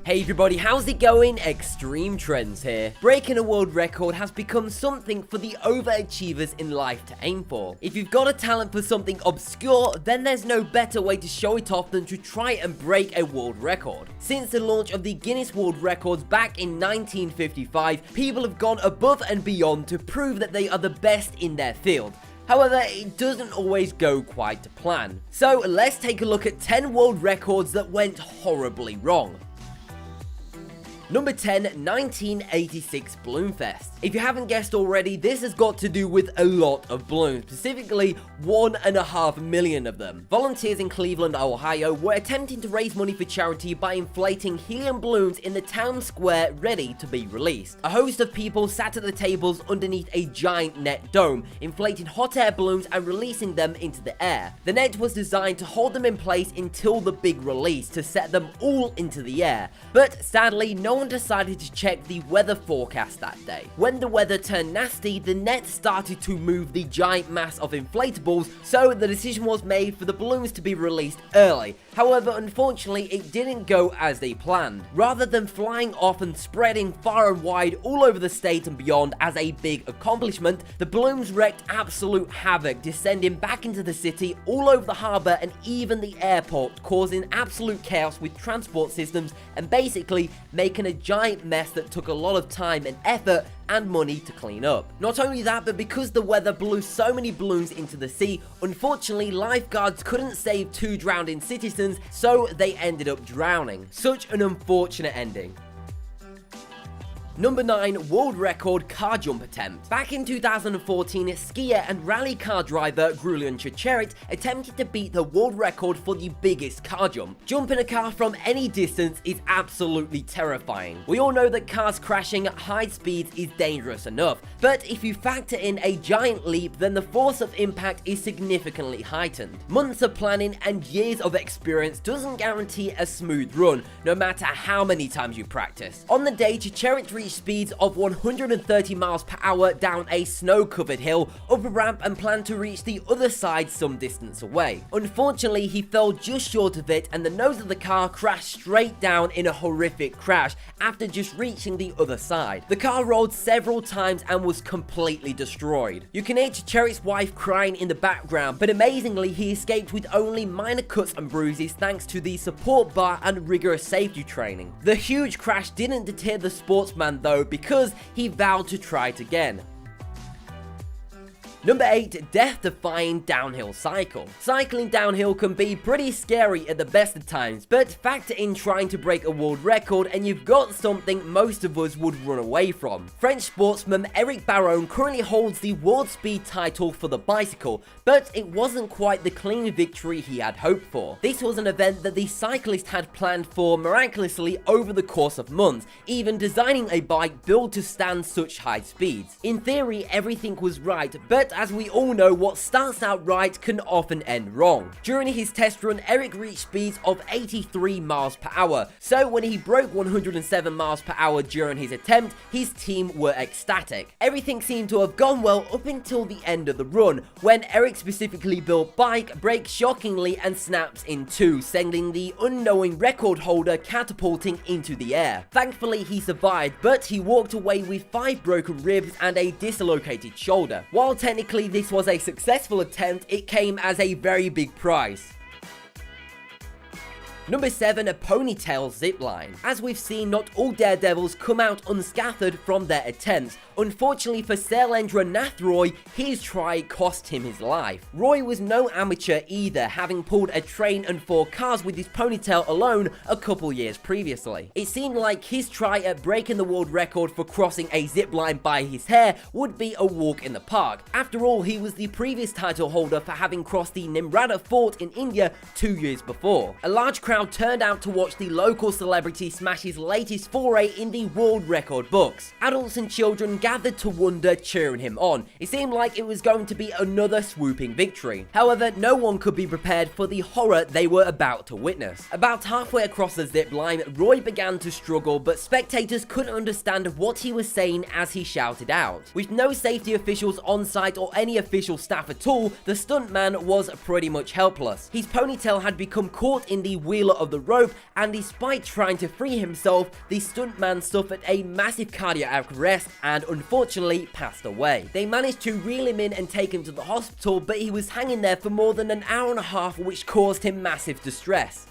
Hey everybody, how's it going? Extreme Trends here. Breaking a world record has become something for the overachievers in life to aim for. If you've got a talent for something obscure, then there's no better way to show it off than to try and break a world record. Since the launch of the Guinness World Records back in 1955, people have gone above and beyond to prove that they are the best in their field. However, it doesn't always go quite to plan. So let's take a look at 10 world records that went horribly wrong. Number 10, 1986 Bloomfest. If you haven't guessed already, this has got to do with a lot of balloons, specifically 1.5 million of them. Volunteers in Cleveland, Ohio were attempting to raise money for charity by inflating helium balloons in the town square ready to be released. A host of people sat at the tables underneath a giant net dome, inflating hot air balloons and releasing them into the air. The net was designed to hold them in place until the big release to set them all into the air, but sadly no one decided to check the weather forecast that day. When the weather turned nasty, the net started to move the giant mass of inflatables, so the decision was made for the balloons to be released early. However, unfortunately, it didn't go as they planned. Rather than flying off and spreading far and wide all over the state and beyond as a big accomplishment, the balloons wreaked absolute havoc, descending back into the city, all over the harbor and even the airport, causing absolute chaos with transport systems and basically making a giant mess that took a lot of time and effort and money to clean up. Not only that, but because the weather blew so many balloons into the sea, unfortunately lifeguards couldn't save 2 drowning citizens, so they ended up drowning. Such an unfortunate ending. Number 9, world record car jump attempt. Back in 2014, skier and rally car driver Grulian Chicherit attempted to beat the world record for the biggest car jump. Jumping a car from any distance is absolutely terrifying. We all know that cars crashing at high speeds is dangerous enough, but if you factor in a giant leap, then the force of impact is significantly heightened. Months of planning and years of experience doesn't guarantee a smooth run, no matter how many times you practice. On the day, Chicherit reached speeds of 130 miles per hour down a snow-covered hill, up a ramp and planned to reach the other side some distance away. Unfortunately, he fell just short of it and the nose of the car crashed straight down in a horrific crash after just reaching the other side. The car rolled several times and was completely destroyed. You can hear Chicherit's wife crying in the background, but amazingly he escaped with only minor cuts and bruises thanks to the support bar and rigorous safety training. The huge crash didn't deter the sportsman though, because he vowed to try it again. Number 8, death-defying downhill cycle. Cycling downhill can be pretty scary at the best of times, but factor in trying to break a world record and you've got something most of us would run away from. French sportsman Eric Baron currently holds the world speed title for the bicycle, but it wasn't quite the clean victory he had hoped for. This was an event that the cyclist had planned for miraculously over the course of months, even designing a bike built to stand such high speeds. In theory, everything was right, but as we all know, what starts out right can often end wrong. During his test run, Eric reached speeds of 83 miles per hour, so when he broke 107 miles per hour during his attempt, his team were ecstatic. Everything seemed to have gone well up until the end of the run, when Eric's specifically built bike breaks shockingly and snaps in two, sending the unknowing record holder catapulting into the air. Thankfully, he survived, but he walked away with 5 broken ribs and a dislocated shoulder. While technically this was a successful attempt, it came as a very big price. Number 7, a ponytail zipline. As we've seen, not all daredevils come out unscathed from their attempts. Unfortunately for Sailendra Nath Roy, his try cost him his life. Roy was no amateur either, having pulled a train and 4 cars with his ponytail alone a couple years previously. It seemed like his try at breaking the world record for crossing a zipline by his hair would be a walk in the park. After all, he was the previous title holder for having crossed the Nimrata Fort in India 2 years before. A large crowd turned out to watch the local celebrity smash his latest foray in the world record books. Adults and children gathered to wonder, cheering him on. It seemed like it was going to be another swooping victory. However, no one could be prepared for the horror they were about to witness. About halfway across the zip line, Roy began to struggle, but spectators couldn't understand what he was saying as he shouted out. With no safety officials on site or any official staff at all, the stuntman was pretty much helpless. His ponytail had become caught in the wheeler of the rope, and despite trying to free himself, the stuntman suffered a massive cardiac arrest and unfortunately passed away. They managed to reel him in and take him to the hospital, but he was hanging there for more than an hour and a half, which caused him massive distress.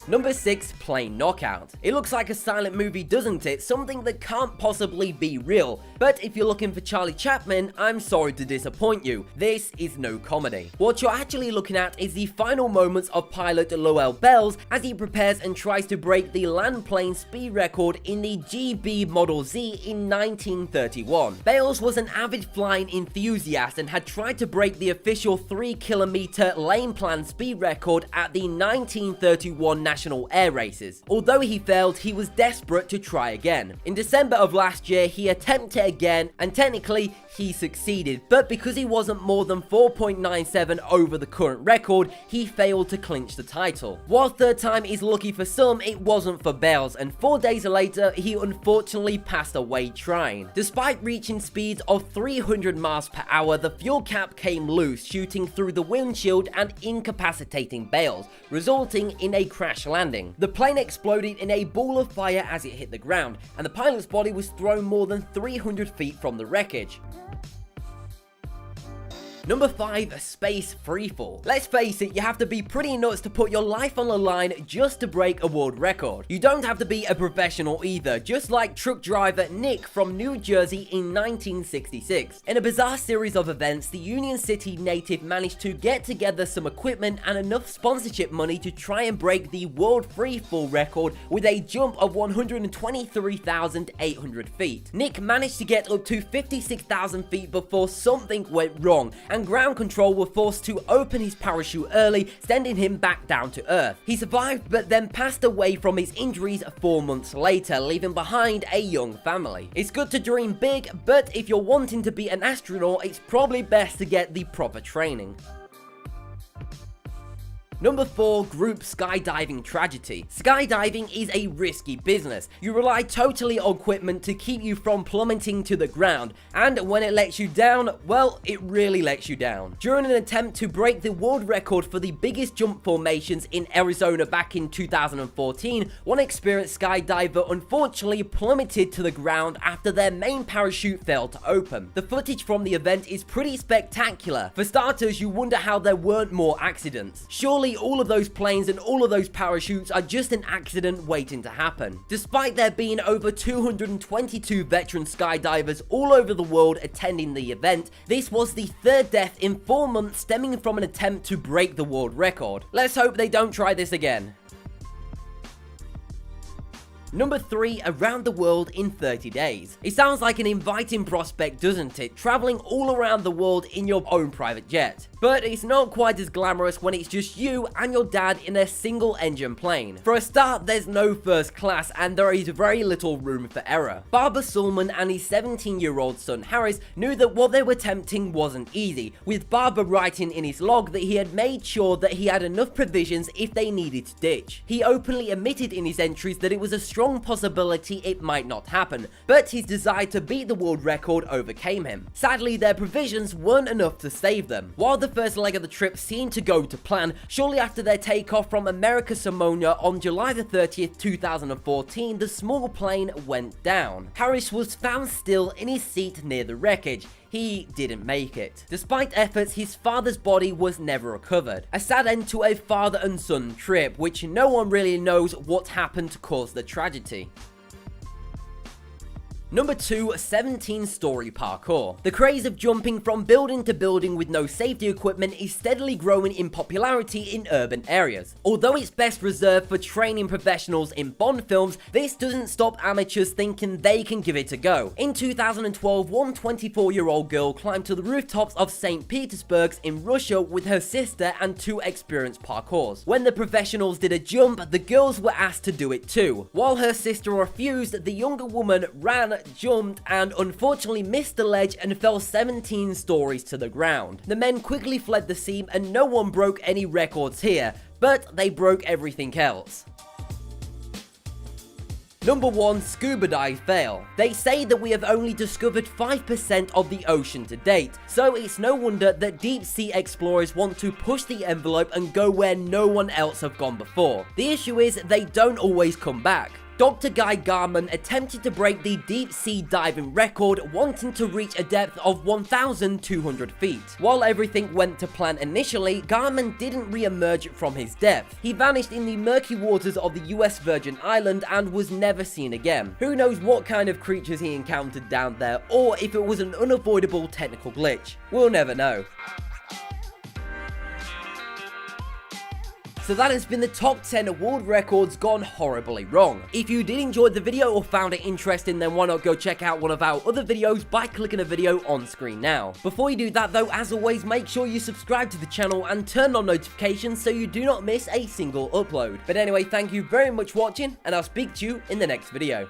Number 6, Plane Knockout. It looks like a silent movie, doesn't it? Something that can't possibly be real. But if you're looking for Charlie Chaplin, I'm sorry to disappoint you. This is no comedy. What you're actually looking at is the final moments of pilot Lowell Bells as he prepares and tries to break the land plane speed record in the GB Model Z in 1931. Bales was an avid flying enthusiast and had tried to break the official 3-kilometer lane plan speed record at the 1931 National Air Races. Although he failed, he was desperate to try again. In December of last year, he attempted again, and technically, he succeeded, but because he wasn't more than 4.97 over the current record, he failed to clinch the title. While third time is lucky for some, it wasn't for Bales, and 4 days later, he unfortunately passed away trying. Despite reaching speeds of 300 miles per hour, the fuel cap came loose, shooting through the windshield and incapacitating Bales, resulting in a crash landing. The plane exploded in a ball of fire as it hit the ground, and the pilot's body was thrown more than 300 feet from the wreckage. Number 5, Space Freefall. Let's face it, you have to be pretty nuts to put your life on the line just to break a world record. You don't have to be a professional either, just like truck driver Nick from New Jersey in 1966. In a bizarre series of events, the Union City native managed to get together some equipment and enough sponsorship money to try and break the world freefall record with a jump of 123,800 feet. Nick managed to get up to 56,000 feet before something went wrong, and ground control were forced to open his parachute early, sending him back down to earth. He survived but then passed away from his injuries 4 months later, leaving behind a young family. It's good to dream big, but if you're wanting to be an astronaut, it's probably best to get the proper training. Number 4, Group Skydiving Tragedy. Skydiving is a risky business. You rely totally on equipment to keep you from plummeting to the ground, and when it lets you down, well, it really lets you down. During an attempt to break the world record for the biggest jump formations in Arizona back in 2014, one experienced skydiver unfortunately plummeted to the ground after their main parachute failed to open. The footage from the event is pretty spectacular. For starters, you wonder how there weren't more accidents. Surely all of those planes and all of those parachutes are just an accident waiting to happen. Despite there being over 222 veteran skydivers all over the world attending the event, this was the third death in 4 months stemming from an attempt to break the world record. Let's hope they don't try this again. Number 3, Around the World in 30 Days. It sounds like an inviting prospect, doesn't it? Traveling all around the world in your own private jet. But it's not quite as glamorous when it's just you and your dad in a single engine plane. For a start, there's no first class and there is very little room for error. Barbara Sulman and his 17-year-old son Harris knew that what they were attempting wasn't easy, with Barbara writing in his log that he had made sure that he had enough provisions if they needed to ditch. He openly admitted in his entries that it was a strong possibility it might not happen, but his desire to beat the world record overcame him. Sadly, their provisions weren't enough to save them. While the first leg of the trip seemed to go to plan, shortly after their takeoff from America Samoa on July the 30th, 2014, the small plane went down. Harris was found still in his seat near the wreckage. He didn't make it. Despite efforts, his father's body was never recovered. A sad end to a father and son trip, which no one really knows what happened to cause the tragedy. Number 2, 17-story parkour. The craze of jumping from building to building with no safety equipment is steadily growing in popularity in urban areas. Although it's best reserved for training professionals in Bond films, this doesn't stop amateurs thinking they can give it a go. In 2012, one 24-year-old girl climbed to the rooftops of St. Petersburg in Russia with her sister and 2 experienced parkours. When the professionals did a jump, the girls were asked to do it too. While her sister refused, the younger woman ran jumped, and unfortunately missed the ledge and fell 17 stories to the ground. The men quickly fled the scene and no one broke any records here, but they broke everything else. Number 1, scuba dive fail. They say that we have only discovered 5% of the ocean to date, so it's no wonder that deep sea explorers want to push the envelope and go where no one else have gone before. The issue is they don't always come back. Dr. Guy Garman attempted to break the deep sea diving record, wanting to reach a depth of 1,200 feet. While everything went to plan initially, Garman didn't re-emerge from his depth. He vanished in the murky waters of the US Virgin Island and was never seen again. Who knows what kind of creatures he encountered down there, or if it was an unavoidable technical glitch. We'll never know. So that has been the top 10 world records gone horribly wrong. If you did enjoy the video or found it interesting, then why not go check out one of our other videos by clicking a video on screen now. Before you do that though, as always, make sure you subscribe to the channel and turn on notifications so you do not miss a single upload. But anyway, thank you very much for watching, and I'll speak to you in the next video.